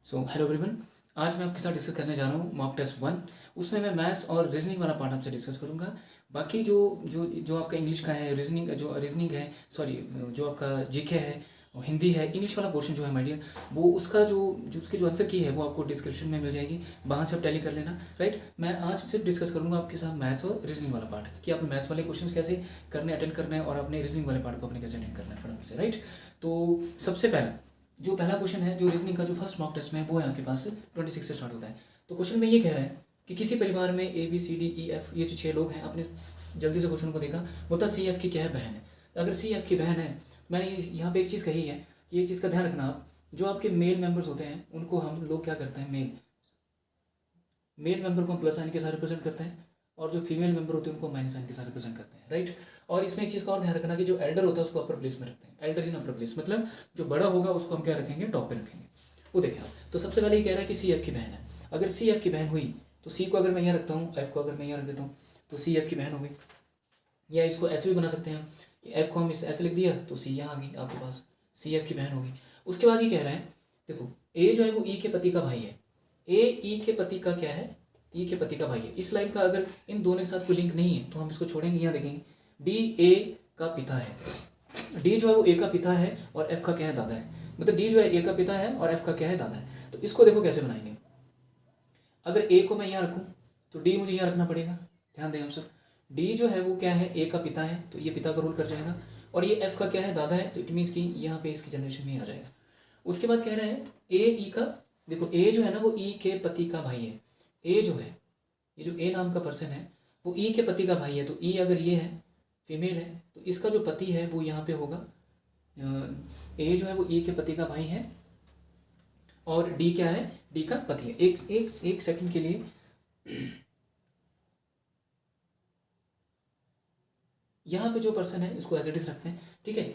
So hello everyone, आज मैं आपके साथ डिस्कस करने जा रहा हूँ मॉक टेस्ट 1। उसमें मैं मैथ्स और रीजनिंग वाला पार्ट आपसे डिस्कस करूँगा। बाकी जो जो जो आपका इंग्लिश का है, रीजनिंग है, सॉरी, जो आपका जीके है, हिंदी है, इंग्लिश वाला पोर्शन जो है माय डियर, वो उसका जो उसकी जो आंसर की है वो आपको डिस्क्रिप्शन में मिल जाएगी, वहाँ से आप टैली कर लेना। राइट, मैं आज सिर्फ डिस्कस करूँगा आपके साथ मैथ्स और रीजनिंग वाला पार्ट कि आपने मैथ्स वाले क्वेश्चन कैसे करने अटेंड करना है और अपने रीजनिंग वाले पार्ट को अपने कैसे अटेंड करना है फटाफट से। राइट, तो सबसे पहला क्वेश्चन है जो रीजनिंग का जो फर्स्ट मॉक टेस्ट में है वो है आपके पास 26 से स्टार्ट होता है। तो क्वेश्चन में ये कह रहा है कि किसी परिवार में ABCDEF ये जो 6 लोग हैं, आपने जल्दी से क्वेश्चन को देखा, बोलता CF की क्या है, बहन है। तो अगर CF की बहन है, मैंने यहाँ पे एक चीज़ कही है कि ये चीज़ का ध्यान रखना आप, जो आपके मेल मेंबर्स होते हैं उनको हम लोग क्या करते हैं, मेल मेंबर को हम प्लस साइन के साथ रिप्रेजेंट करते हैं और जो फीमेल मेंबर होते हैं उनको माइनस साइन के साथ रिप्रेजेंट करते हैं। राइट, और इसमें एक चीज़ का और ध्यान रखना कि जो एल्डर होता है उसको अपर प्लेस में रखते हैं। एल्डर इन अपर प्लेस मतलब जो बड़ा होगा उसको हम क्या रखेंगे, टॉप पे रखेंगे। वो देखिए आप, तो सबसे पहले ये कह रहा है कि CF की बहन है। अगर CF की बहन हुई तो C को अगर मैं यहाँ रखता हूँ, F को अगर मैं यहाँ रख देता हूँ तो CF की बहन हो गई। या इसको ऐसे भी बना सकते हैं कि F को हम ऐसे लिख दिया तो C यहाँ आ गई आपके पास, CF की बहन होगी। उसके बाद ये कह रहा है, देखो A जो है वो E के पति का भाई है। A E के पति का क्या है, E के पति का भाई है। इस लाइन का अगर इन दोनों के साथ कोई लिंक नहीं है तो हम इसको छोड़ेंगे। यहाँ देखेंगे D A का पिता है, D जो है वो A का पिता है और F का क्या है, दादा है। मतलब D जो है A का पिता है और F का क्या है, दादा है। तो इसको देखो कैसे बनाएंगे। अगर A को मैं यहाँ रखूँ तो D मुझे यहाँ रखना पड़ेगा। ध्यान दें हम सब, D जो है वो क्या है, A का पिता है तो ये पिता का रोल कर जाएगा, और ये F का क्या है, दादा है, तो इट मीन्स कि यहाँ पे इसकी जनरेशन में ही आ जाएगा। उसके बाद कह रहे हैं A E का, देखो A जो है ना वो E के पति का भाई है। A जो है, ये जो A नाम का पर्सन है वो E के पति का भाई है। तो E अगर ये है, फीमेल है, तो इसका जो पति है वो यहाँ पे होगा, A जो है वो E के पति का भाई है और D क्या है, D का पति है। एक सेकंड के लिए यहाँ पे जो पर्सन है इसको एज इट इज रखते हैं। ठीक है,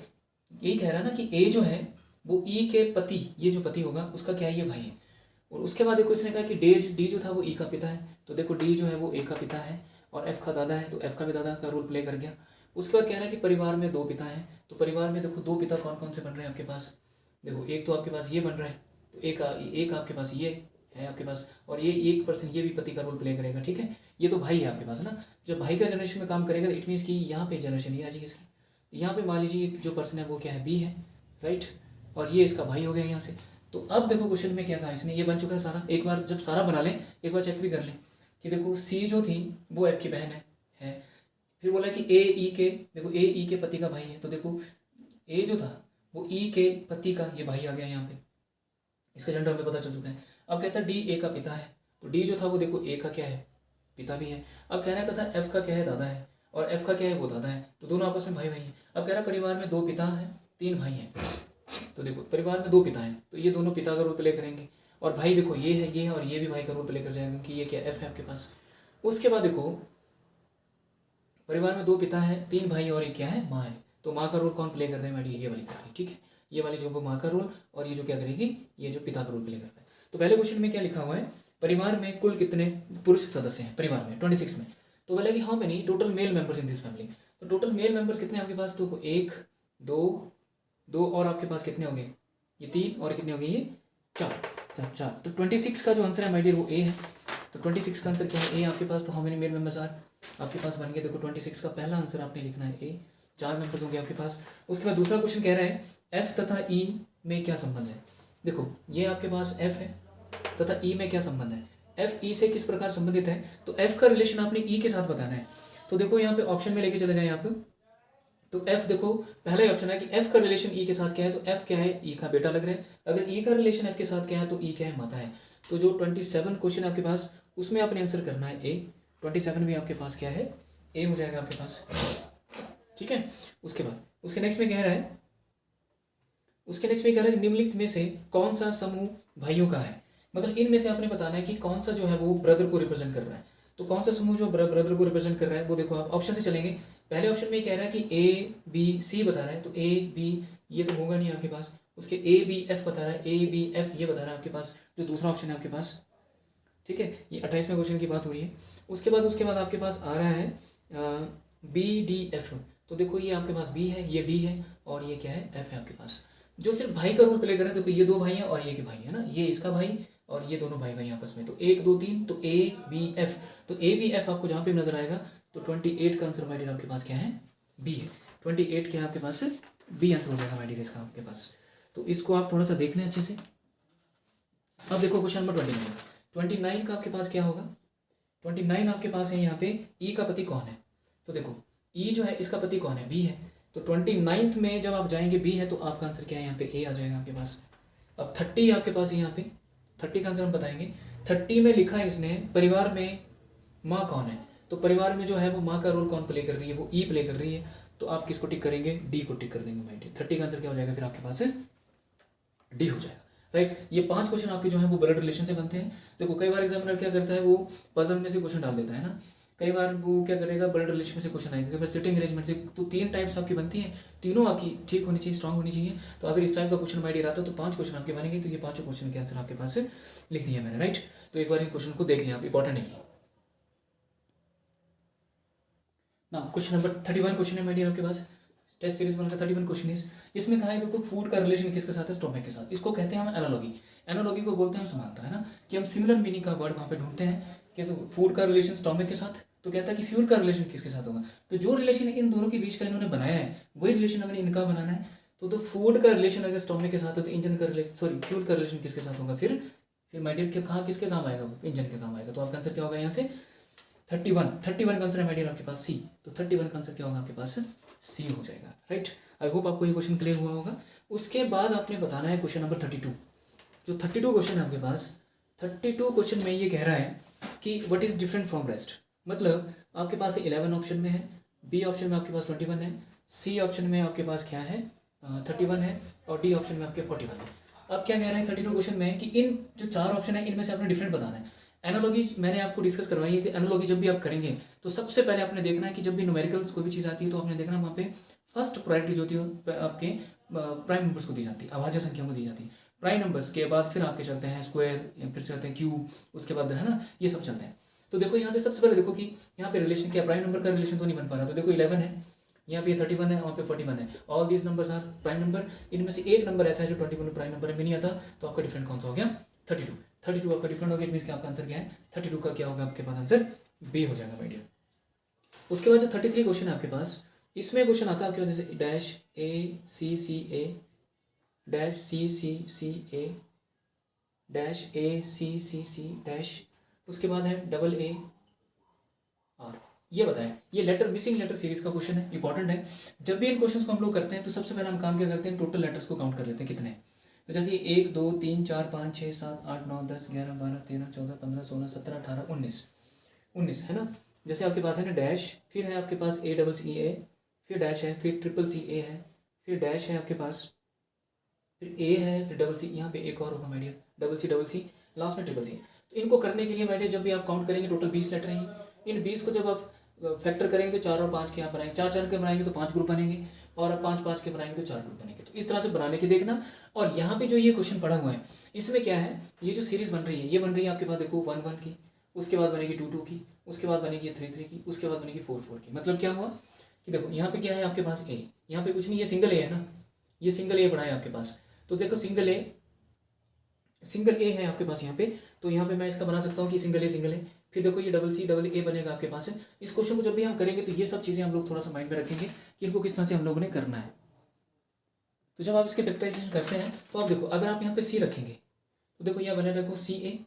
ये कह रहा है ना कि A जो है वो E के पति, ये जो पति होगा उसका क्या है, ये भाई है। और उसके बाद देखो इसने कहा कि D जो था वो E का पिता है, तो देखो D जो है वो A का पिता है और F का दादा है, तो F का भी दादा का रोल प्ले कर गया। उसके बाद कह रहा है कि परिवार में 2 पिता हैं, तो परिवार में देखो 2 पिता कौन कौन से बन रहे हैं आपके पास। देखो एक तो आपके पास ये बन रहा है, तो एक आपके पास ये है आपके पास, और ये एक पर्सन ये भी पति का रोल प्ले करेगा। ठीक है, ये तो भाई है आपके पास ना। जब भाई का जनरेशन में काम करेगा इट मीन्स कि यहाँ पे जनरेशन ये आ जाएगी इसकी। यहाँ पे मान लीजिए जो पर्सन है वो क्या है, B है। राइट, और ये इसका भाई हो गया यहाँ से। तो अब देखो क्वेश्चन में क्या कहा इसने, ये बन चुका है सारा। एक बार जब सारा बना लें एक बार चेक भी कर लें कि देखो C जो थी वो F की बहन है। फिर बोला कि देखो A E के पति का भाई है, तो देखो A जो था वो E के पति का ये भाई आ गया यहाँ पे, इसका जेंडर हमें पता चल चुका है। अब कहता है D A का पिता है, तो D जो था वो देखो A का क्या है, पिता भी है। अब कह रहा था F का क्या है, दादा है, और F का क्या है, वो दादा है, तो दोनों आपस में भाई भाई हैं। अब कह रहा परिवार में 2 पिता हैं 3 भाई हैं, तो देखो परिवार में 2 पिता हैं तो ये दोनों पिता का रोल प्ले करेंगे, और भाई देखो ये है और ये भी भाई का रोल प्ले कर जाएगा कि ये क्या F है आपके पास। उसके बाद देखो परिवार में 2 पिता हैं 3 भाई और एक क्या है, माँ है, तो माँ का रोल कौन प्ले कर रहे हैं, ये वाली कर रही है। ठीक है, ये वाली जो माँ का रोल, और ये जो क्या करेगी, ये जो पिता का रोल प्ले कर रहा है। तो पहले क्वेश्चन में क्या लिखा हुआ है, परिवार में कुल कितने पुरुष सदस्य हैं परिवार में, 26 में। तो बोला कि how many total male members in this family. तो टोटल मेल मेंबर्स कितने आपके पास, तो 1 2 और आपके पास कितने हो गए, ये 3 और कितने हो गए, ये 4। तो 26 का जो आंसर है माय डियर वो A है। तो 26 का आंसर क्या है, A आपके पास। तो how many male members are आपके पास बन गए, देखो 26 का पहला आंसर आपने लिखना है A, 4 मेंबर्स होंगे आपके पास। उसके बाद दूसरा क्वेश्चन कह रहा है F तथा E में क्या संबंध है। देखो ये आपके पास F है तथा E में क्या संबंध है, F E से किस प्रकार संबंधित है, तो F का रिलेशन आपने E के साथ बताना है। तो देखो यहाँ पे ऑप्शन में लेके चले जाए आप, तो F देखो पहला ही ऑप्शन है कि F का रिलेशन E के साथ क्या है, तो F क्या है, E का बेटा लग रहा है। अगर E का रिलेशन F के साथ क्या है तो E क्या है, माता है। तो जो 27 क्वेश्चन आपके पास उसमें आपने आंसर करना है A। 27 भी आपके पास क्या है, A हो जाएगा आपके पास। ठीक है, उसके बाद उसके नेक्स्ट में कह रहा है निम्नलिखित में से कौन सा समूह भाइयों का है। मतलब इनमें से आपने बताना है कि कौन सा जो है वो ब्रदर को रिप्रेजेंट कर रहा है। तो कौन सा समूह जो ब्रदर को रिप्रेजेंट कर रहा है वो देखो आप ऑप्शन से चलेंगे। पहले ऑप्शन में कह रहा है कि A B C बता रहा है, तो A B ये तो होगा नहीं आपके पास। उसके A B F बता रहा है, A B F ये बता रहा है आपके पास, जो दूसरा ऑप्शन है आपके पास। ठीक है, ये 28वें क्वेश्चन की बात हो रही है। उसके बाद आपके पास आ रहा है B D F। तो देखो ये आपके पास B है, ये D है और ये क्या है, F है आपके पास। जो सिर्फ भाई का रोल प्ले कर रहे हैं, देखो ये दो भाई हैं और ये के भाई है ना, ये इसका भाई और ये दोनों भाई भाई आपस में, तो 1 2 3, तो ए बी एफ, तो ए बी एफ आपको जहाँ पे नजर आएगा तो 28 का आंसर माय डियर आपके पास क्या है, बी है। 28 क्या है आपके पास, बी आंसर हो जाएगा माय डियर इसका आपके पास। तो इसको आप थोड़ा सा देख लें अच्छे से। अब देखो क्वेश्चन नंबर 29 का आपके पास क्या होगा, 29 आपके पास है यहाँ पे ई का पति कौन है, तो देखो ई जो है इसका पति कौन है, बी है, तो 29 में जब आप जाएंगे बी है तो आपका आंसर क्या है यहाँ पे ए आ जाएगा आपके पास। अब 30 आपके पास है यहाँ पे, 30 का आंसर हम बताएंगे। 30 में लिखा है इसने परिवार में माँ कौन है, तो परिवार में जो है वो माँ का रोल कौन प्ले कर रही है, वो ई प्ले कर रही है, तो आप किसको टिक करेंगे, डी को टिक कर देंगे माय डियर। 30 का आंसर क्या हो जाएगा फिर आपके पास, डी हो जाएगा, राइट। ये 5 क्वेश्चन आपके जो है वो ब्लड रिलेशन से बनते हैं। देखो कई बार एग्जामिनर क्या करता है, वो पजल में से क्वेश्चन डाल देता है ना, कई बार वो क्या करेगा ब्लड रिलेशन से क्वेश्चन आएंगे, फिर सिटिंग अरेंजमेंट से, तो 3 टाइप्स आपकी बनती हैं, तीनों आपकी ठीक होनी चाहिए, स्ट्रांग होनी चाहिए। तो अगर इस टाइप का क्वेश्चन माइडियर आता है तो 5 क्वेश्चन आपके बनेंगे, तो ये 5 क्वेश्चन के आंसर आपके पास लिख दिया मैंने, राइट। तो एक बार इन क्वेश्चन को देख लिया आप, इंपॉर्टेंट नहीं है ना। क्वेश्चन नंबर 31 क्वेश्चन है माइडियर आपके पास, टेस्ट सीरीज वन का 31 क्वेश्चन इज, इसमें कहा है देखो फूड का रिलेशन किसके साथ है, स्टोमक के साथ। इसको कहते हैं हम एनालॉगी, एनालॉगी को बोलते हैं हम समानता, है ना, कि हम सिमिलर मीनिंग का वर्ड वहाँ पे ढूंढते हैं कि तो फूड का रिलेशन स्टोमक के साथ, तो कहता है कि फ्यूल का रिलेशन किसके साथ होगा, तो जो रिलेशन इन दोनों के बीच का इन्होंने बनाया है वही रिलेशन हमें इनका बनाना है। तो फूड का रिलेशन अगर स्टोमक के साथ है तो इंजन का फ्यूल का रिलेशन किसके साथ होगा, फिर माइडियर के कहा किसके काम आएगा, इंजन के काम आएगा। तो आपका आंसर क्या होगा यहाँ से 31 का आंसर है माइडियर आपके पास सी, तो 31 का आंसर क्या होगा आपके पास, सी हो जाएगा, राइट। आई होप आपको ये क्वेश्चन क्लियर हुआ होगा। उसके बाद आपने बताना है क्वेश्चन नंबर 32, जो 32 क्वेश्चन है आपके पास। 32 क्वेश्चन में ये कह रहा है कि what is different from rest, मतलब आपके पास 11 ऑप्शन में है, बी ऑप्शन में आपके पास 21 है, सी ऑप्शन में आपके पास क्या है 31 है, और डी ऑप्शन में आपके 41 है। अब क्या कह रहे हैं 32 क्वेश्चन में कि इन जो 4 ऑप्शन है इनमें से आपने डिफरेंट बताना है। एनालॉगी मैंने आपको डिस्कस करवाई थी, एनालॉगी जब भी आप करेंगे तो सबसे पहले आपने देखना है कि जब भी न्यूमेरिकल्स कोई भी चीज़ आती है तो आपने देखना वहाँ पे फर्स्ट प्रायोरिटी जो होती है आपके प्राइम नंबर्स को दी जाती है, अभाज्य संख्या को दी जाती है। प्राइम नंबर्स के बाद फिर आपके चलते हैं स्क्वायर, फिर चलते हैं क्यूब, उसके बाद है ना ये सब चलते हैं। तो देखो यहाँ से सबसे पहले देखो कि यहाँ पे रिलेशन क्या, प्राइम नंबर का रिलेशन तो नहीं बन पा रहा, तो देखो 11 है, यहाँ पे 31 है, वहाँ पे 41 है, all these numbers are prime number. इनमें से एक नंबर ऐसा है जो 21 में प्राइम नंबर में नहीं आता, तो आपका डिफरेंट कौन सा हो गया 32 आपका डिफरेंट हो गया। इट मीन्स कि आपका आंसर क्या है 32 का क्या होगा आपके पास आंसर बी हो जाएगा माय डियर। उसके बाद जो 33 क्वेश्चन है आपके पास, इसमें क्वेश्चन आता है आपके पास जैसे डैश ए सी सी ए, डैश सी सी सी ए, डैश ए सी सी सी डैश, उसके बाद है डबल ए आर। ये बताया, ये लेटर मिसिंग लेटर सीरीज का क्वेश्चन है, इंपॉर्टेंट है। जब भी इन क्वेश्चंस को हम लोग करते हैं तो सबसे पहले हम काम क्या करते हैं, टोटल लेटर्स को काउंट कर लेते हैं कितने हैं। तो जैसे 1 2 3 4 5 6 7 8 9 10 11 12 13 14 15 16 17 18 19 है ना। जैसे आपके पास है ना डैश, फिर है आपके पास ए डबल सी ए, फिर डैश है, फिर ट्रिपल सी ए है, फिर डैश है आपके पास, फिर ए है, फिर डबल सी, यहाँ पे एक और होगा my dear double C, last में ट्रिपल सी। तो इनको करने के लिए माय डियर जब भी आप काउंट करेंगे टोटल 20 लेटर हैं। इन 20 को जब आप फैक्टर करेंगे तो 4 और 5 के यहाँ बनाएंगे, 4 के बनाएंगे तो 5 ग्रुप बनेंगे, और 5 के बनाएंगे तो 4 ग्रुप बनेंगे। तो इस तरह से बनाने के देखना। और यहाँ पे जो ये क्वेश्चन पड़ा हुआ है इसमें क्या है, ये जो सीरीज बन रही है ये बन रही है आपके पास देखो 1 1 की, उसके बाद बनेगी 2 2 की, उसके बाद बनेगी 3 3 की, उसके बाद बनेगी 4 4 की। मतलब क्या हुआ कि देखो यहाँ पे क्या है आपके पास ए, यहाँ पे कुछ नहीं, ये सिंगल ए है ना, ये सिंगल ए पड़ा है आपके पास। तो देखो सिंगल ए है आपके पास यहाँ पे, तो यहाँ पे मैं इसका बना सकता हूँ कि सिंगल ए। फिर देखो ये डबल ए बनेगा आपके पास है। इस क्वेश्चन को जब भी हम करेंगे तो ये सब चीज़ें हम लोग थोड़ा सा माइंड में रखेंगे कि इनको किस तरह से हम लोगों ने करना है। तो जब आप इसके फैक्टराइजेशन करते हैं तो आप देखो अगर आप यहाँ पे सी रखेंगे तो देखो यहाँ बने देखो सी ए,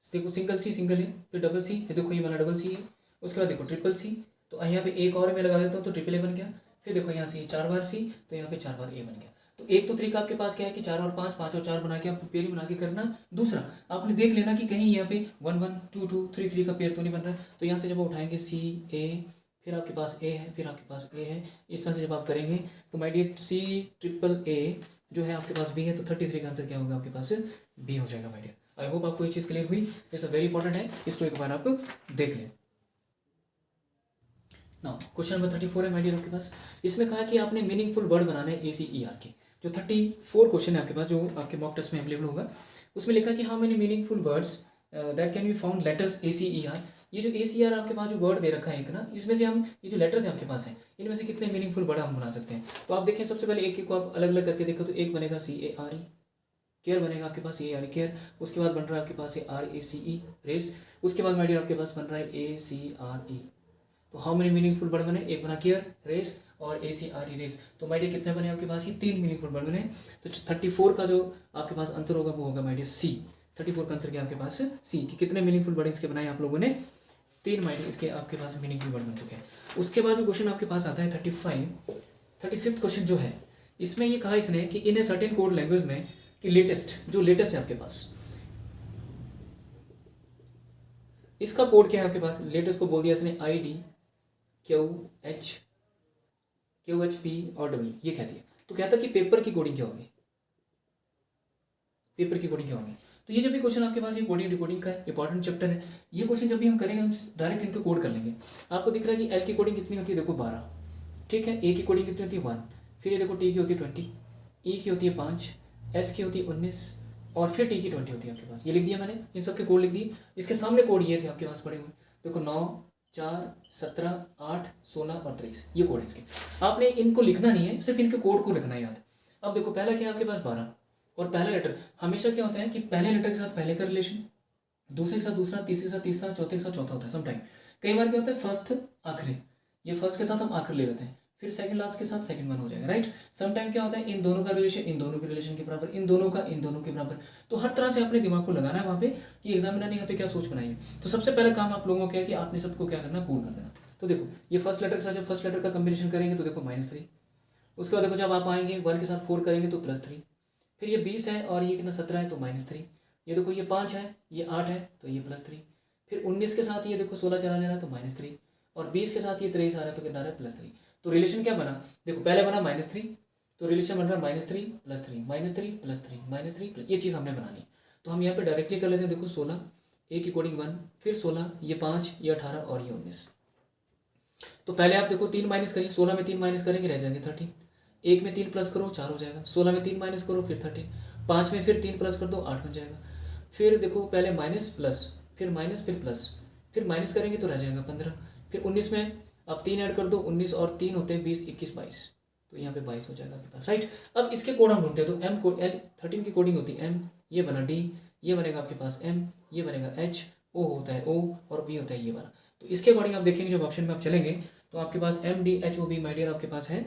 देखो सिंगल ए, फिर डबल सी, फिर देखो ये बना डबल सी ए, उसके बाद देखो ट्रिपल सी, तो यहाँ पे एक और मैं लगा देता हूँ तो ट्रिपल ए बन गया। फिर देखो यहाँ से 4 बार सी, तो यहाँ पे 4 बार ए बन गया। तो एक तो तरीका आपके पास क्या है कि 4 और 5, 5 और 4 बना के आप पेयर ही बना के करना। दूसरा आपने देख लेना कि कहीं यहाँ पे 1 1 2 2 3 3 का पेयर तो नहीं बन रहा। तो यहाँ से जब आप उठाएंगे सी ए, फिर आपके पास ए है, फिर आपके पास ए है, इस तरह से जब आप करेंगे तो my dear C triple A जो है आपके पास बी है, तो 33 का आंसर क्या होगा आपके पास बी हो जाएगा माय डियर। आई होप आपको ये चीज़ क्लियर हुई, दिस वेरी इंपॉर्टेंट है, इसको एक बार आप देख लें। नाउ क्वेश्चन नंबर 34 है माय डियर आपके पास। इसमें कहा कि आपने मीनिंगफुल वर्ड बनाने हैं ACER के। जो 34 क्वेश्चन है आपके पास जो आपके मॉक टेस्ट में अवेलेबल होगा, उसमें लिखा कि how many meaningful words that can be found letters ACER। ये जो ACR आपके पास जो वर्ड दे रखा है एक ना, इसमें से हम ये जो लेटर्स हैं आपके पास हैं, इनमें से कितने मीनिंगफुल वर्ड हम बना सकते हैं। तो आप देखें सबसे पहले एक को आप अलग अलग करके देखो, तो एक बनेगा CARE, केयर बनेगा आपके पास CARE केयर। उसके बाद बन रहा है आपके पास RACE रेस। उसके बाद माय डियर आपके पास बन रहा है ACRE। तो हाउ मेनी मीनिंगफुल वर्ड बने, एक बना केयर, रेस और ACRE रेस। तो माय डियर कितने बने आपके पास, ये 3 मीनिंगफुल वर्ड बने। तो 34 का जो आपके पास आंसर होगा वो होगा माय डियर C। 34 का आंसर क्या आपके पास C, कि कितने मीनिंगफुल वर्ड इसके बनाए आप लोगों ने, 3 माय डियर इसके आपके पास मीनिंगफुल वर्ड बन चुके हैं। उसके बाद जो क्वेश्चन आपके पास आता है 35th क्वेश्चन जो है, इसमें ये कहा इसने कि इन ए सर्टेन कोड लैंग्वेज में कि लेटेस्ट है आपके पास, इसका कोड क्या है आपके पास, लेटेस्ट को बोल दिया इसने IDQHP और W, ये कहती है। तो कहता कि पेपर की कोडिंग क्या होगी, पेपर की कोडिंग क्या होगी। तो ये जब भी क्वेश्चन आपके पास ये कोडिंग डिकोडिंग का इंपॉर्टेंट चैप्टर है, ये क्वेश्चन जब भी हम करेंगे हम डायरेक्ट इनको कोड कर लेंगे। आपको दिख रहा है कि L की कोडिंग कितनी होती है, देखो 12, ठीक है। A की कोडिंग कितनी होती है 1, फिर ये देखो T की होती है 20, E की होती है 5, S की होती है 19 और फिर T की 20 होती है आपके पास। ये लिख दिया मैंने, इन सब के कोड लिख दिए। इसके सामने कोड ये थे आपके पास पड़े हुए, देखो 9, 4, 17, 8, 16 और 23, ये कोड है इसके। आपने इनको लिखना नहीं है, सिर्फ इनके कोड को रखना है याद। अब देखो पहला क्या है आपके पास 12, और पहला लेटर हमेशा क्या होता है कि पहले लेटर के साथ पहले का रिलेशन, दूसरे के साथ दूसरा, तीसरे के साथ तीसरा, चौथे के साथ चौथा होता है समटाइम। कई बार क्या होता है फर्स्ट आखिरी, ये फर्स्ट के साथ हम आखिर ले लेते हैं, फिर सेकंड लास्ट के साथ सेकंड वन हो जाएगा, राइट। समटाइम क्या होता है इन दोनों का रिलेशन इन दोनों के रिलेशन के बराबर, इन दोनों का इन दोनों के बराबर। तो हर तरह से अपने दिमाग को लगाना है वहाँ पे कि एग्जामिनर ने यहाँ पे क्या सोच बनाई है। तो सबसे पहला काम आप लोगों का है कि आपने सबको क्या करना, कोड कर देना। तो देखो ये फर्स्ट लेटर के साथ जब फर्स्ट लेटर का कम्बिनेशन करेंगे तो देखो -3, उसके बाद देखो जब आप आएंगे 1 के साथ 4 करेंगे तो +3, फिर ये 20 है और ये कितना 17 है तो -3, ये देखो ये 5 है, ये 8 है तो ये +3, फिर 19 के साथ ये देखो 16 चला जा रहा है तो -3, और 20 के साथ ये 23 आ रहा है तो कितना आ रहा है +3। तो रिलेशन क्या बना, देखो पहले बना -3, तो रिलेशन बन रहा है -3 +3 -3 +3 -3 ये चीज़ हमने बनानी है। तो हम यहाँ पे डायरेक्टली कर लेते हैं, देखो 16, A की कोडिंग 1, फिर 16, ये 5, ये 18 और ये 19। तो पहले आप देखो 3 माइनस करिए, 16 में 3 माइनस करेंगे रह जाएंगे 13, 1 में 3 प्लस करो 4 हो जाएगा, 16 में 3 माइनस करो फिर 13, 5 में फिर 3 प्लस कर दो 8 बन जाएगा। फिर देखो पहले माइनस प्लस, फिर माइनस फिर प्लस, फिर माइनस करेंगे तो रह जाएगा 15, फिर 19 में आप 3 ऐड कर दो, 19 और 3 होते हैं 20, 21, 22, तो यहाँ पे 22 हो जाएगा आपके पास, राइट। अब इसके कोड हम ढूंढते हैं, तो M कोड L13 की कोडिंग होती है M, ये बना D, ये बनेगा आपके पास M, ये बनेगा H, O होता है O और B होता है ये वाला। तो इसके अकॉर्डिंग आप देखेंगे जब ऑप्शन में आप चलेंगे तो आपके पास MDHOB माय डियर आपके पास है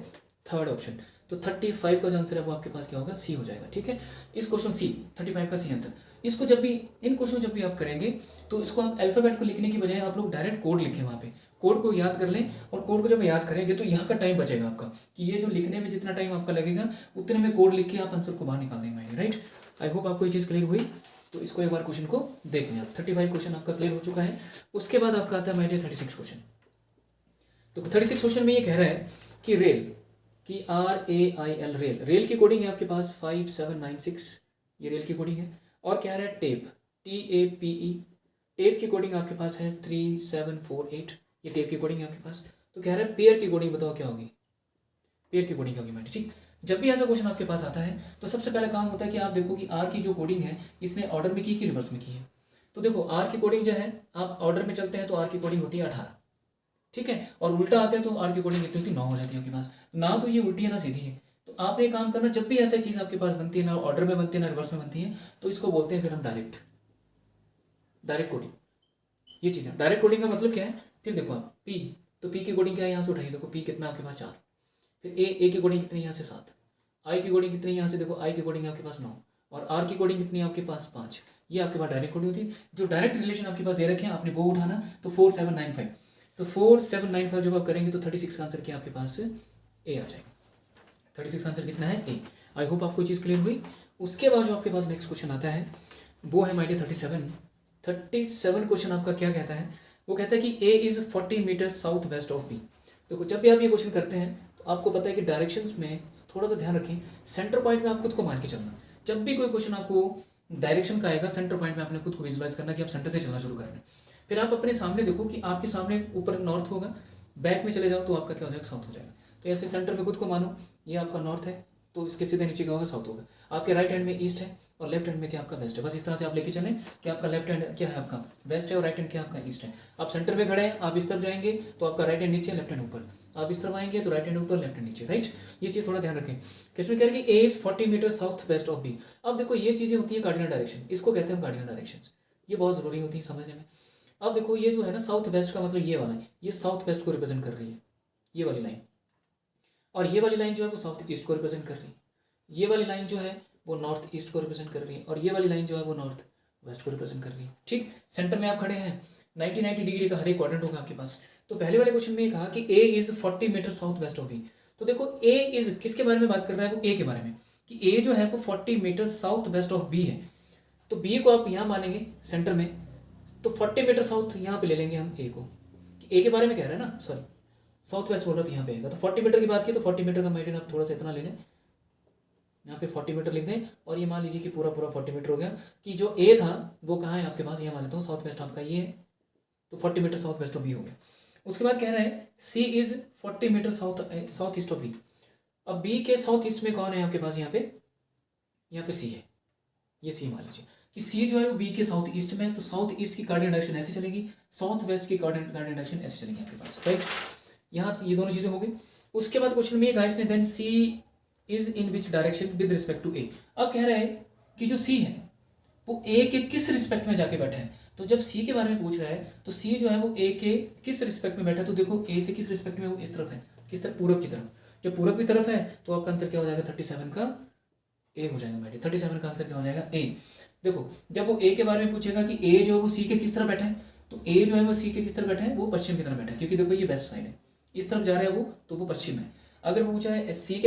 थर्ड ऑप्शन। तो 35 का जो आंसर है वो आपके पास क्या होगा, C हो जाएगा, ठीक है। इस क्वेश्चन C 35 का C आंसर। इसको जब भी इन क्वेश्चन जब भी आप करेंगे तो इसको आप अल्फाबेट को लिखने की बजाय आप लोग डायरेक्ट कोड लिखें, वहाँ पे कोड को याद कर लें, और कोड को जब याद करेंगे तो यहाँ का टाइम बचेगा आपका, कि ये जो लिखने में जितना टाइम आपका लगेगा उतने में कोड लिख के आप आंसर को बाहर निकाल देंगे, राइट। आई होप आपको ये चीज़ क्लियर हुई। तो इसको एक बार क्वेश्चन को देख लें आप, 35 क्वेश्चन आपका क्लियर हो चुका है। उसके बाद आपका आता है माय डियर 36 क्वेश्चन। तो 36 क्वेश्चन में ये कह रहा है कि रेल की RAIL रेल की कोडिंग है आपके पास 5796, ये रेल की कोडिंग है। और कह रहा है टेप TAPE, टेप की कोडिंग आपके पास है 3748, ये टेप की कोडिंग है आपके पास। तो कह रहा है पेयर की कोडिंग बताओ क्या होगी, पेयर की कोडिंग क्या होगी मैंने, ठीक। जब भी ऐसा क्वेश्चन आपके पास आता है तो सबसे पहला काम होता है कि आप देखो कि R की जो कोडिंग है इसने ऑर्डर में की कि रिवर्स में की है। तो देखो R की कोडिंग जो है आप ऑर्डर में चलते हैं तो R की कोडिंग होती है 18, ठीक है, और उल्टा आते हैं तो R की कोडिंग कितनी होती है 9 हो जाती है आपके पास। ना तो ये उल्टी है ना सीधी है। तो आपने एक काम करना, जब भी ऐसी चीज़ आपके पास बनती है, ना ऑर्डर में बनती है ना रिवर्स में बनती है, तो इसको बोलते हैं फिर हम डायरेक्ट कोडिंग। ये चीज़ है डायरेक्ट कोडिंग का मतलब क्या है। फिर देखो आप P, तो P की कोडिंग क्या है, यहाँ से उठाइए, देखो P कितना आपके पास 4, फिर A की कोडिंग कितनी यहाँ से 7, I की कोडिंग कितनी यहाँ से देखो I की कोडिंग आपके पास 9, और R की कोडिंग कितनी आपके पास 5। ये आपके पास डायरेक्ट कोडिंग होती है। जो डायरेक्ट रिलेशन आपके पास दे रखे हैं आपने वो उठाना, तो 4795, तो 4795 जब आप करेंगे तो 36 का आंसर क्या आपके पास A आ जाएगा। 36 आंसर कितना है A। आई होप आपको चीज़ क्लियर हुई। उसके बाद जो आपके पास नेक्स्ट क्वेश्चन आता है वो है माय डियर 37 क्वेश्चन आपका क्या कहता है, वो कहता है कि A is 40 metre south west of B। देखो जब भी आप ये क्वेश्चन करते हैं तो आपको पता है कि डायरेक्शंस में थोड़ा सा ध्यान रखें, सेंटर पॉइंट में आप खुद को मार के चलना। जब भी कोई क्वेश्चन आपको डायरेक्शन का आएगा, सेंटर पॉइंट में आपने खुद को विजुलाइज करना कि आप सेंटर से चलना शुरू कर रहे हैं। फिर आप अपने सामने देखो कि आपके सामने ऊपर नॉर्थ होगा, बैक में चले जाओ तो आपका क्या हो जाएगा, साउथ हो जाएगा। तो ऐसे सेंटर में खुद को मानो, ये आपका नॉर्थ है तो इसके सीधे नीचे क्या होगा, साउथ होगा। आपके राइट हैंड में ईस्ट है और लेफ्ट हैंड में क्या आपका वेस्ट है। बस इस तरह से आप लेके चलें कि आपका लेफ्ट हैंड क्या है आपका वेस्ट है और राइट हैंड क्या आपका ईस्ट है। आप सेंटर में खड़े हैं, आप इस तरफ जाएंगे तो आपका राइट हैंड नीचे, लेफ्ट हैंड ऊपर। आप इस तरफ आएंगे तो राइट हैंड ऊपर, लेफ्ट हैंड नीचे, राइट। ये चीज़ थोड़ा ध्यान रखें। क्वेश्चन कह रहे हैं कि A is 40 metre south west of B. अब देखो ये चीज़ें होती है कार्डिनल डायरेक्शन, इसको कहते हैं हम कार्डिनल डायरेक्शन। ये बहुत ज़रूरी होती है समझने में। अब देखो ये जो है ना साउथ वेस्ट का मतलब ये वाला है, ये साउथ वेस्ट को रिप्रेजेंट कर रही है, ये वाली लाइन। और ये वाली लाइन जो है वो साउथ ईस्ट को रिप्रेजेंट कर रही है। ये वाली लाइन जो है वो नॉर्थ ईस्ट को रिप्रेजेंट कर रही है। और ये वाली लाइन जो है वो नॉर्थ वेस्ट को रिप्रेजेंट कर रही है। ठीक, सेंटर में आप खड़े हैं, 90 डिग्री का हर एक क्वाड्रेंट होगा आपके पास। तो पहले वाले क्वेश्चन में ये कहा कि A is 40 metre south west of B. तो देखो ए इज किसके बारे में बात कर रहा है, वो ए के बारे में, कि ए जो है वो 40 metre south west of B है। तो बी को आप यहाँ मानेंगे सेंटर में, तो 40 मीटर साउथ यहाँ पे ले लेंगे हम ए को, ए के बारे में कह रहे हैं ना, सॉरी साउथ वेस्ट बोल रहा तो यहाँ पे आएगा। तो 40 मीटर की बात की तो 40 मीटर का मेडियन आप थोड़ा सा इतना ले लें, यहाँ पे 40 मीटर लिख दें। और ये मान लीजिए कि पूरा पूरा 40 मीटर हो गया। कि जो ए था वो कहाँ है आपके पास, यहाँ मान लेता हूँ साउथ वेस्ट आपका ये है, तो 40 metre south west of B हो गया। उसके बाद कह रहा है C is 40 metre south east of B. अब बी के साउथ ईस्ट में कौन है आपके पास, यहाँ पे सी है, ये सी मान लीजिए कि सी जो है वो बी के साउथ ईस्ट में है। तो साउथ ईस्ट की कार्डिनल डायरेक्शन ऐसे चलेगी, साउथ वेस्ट की कार्डिनल डायरेक्शन ऐसे चलेगी आपके पास, राइट। यहाँ ये दोनों चीज़ें हो गई। उसके बाद क्वेश्चन में गाइस ने then C is in which direction with respect to A. अब कह रहा है कि जो सी है वो ए के किस रिस्पेक्ट में जाके बैठा है। तो जब सी के बारे में पूछ रहा है तो सी जो है वो ए के किस रिस्पेक्ट में बैठा है। तो देखो ए से किस रिस्पेक्ट में, वो इस तरफ है, किस तरफ, पूरब की तरफ। जब पूरब की तरफ है तो आपका आंसर क्या हो जाएगा, 37 का ए हो जाएगा बेटे। 37 का आंसर क्या हो जाएगा, ए। देखो जब वो ए के बारे में पूछेगा कि ए जो है वो सी के किस तरफ बैठा है, तो ए जो है वो सी के किस तरफ बैठा है, वो पश्चिम की तरफ बैठा है, क्योंकि देखो ये वेस्ट साइड है, इस तरफ जा रहा है वो, तो वो पश्चिम है। अगर वो पूछा है सी के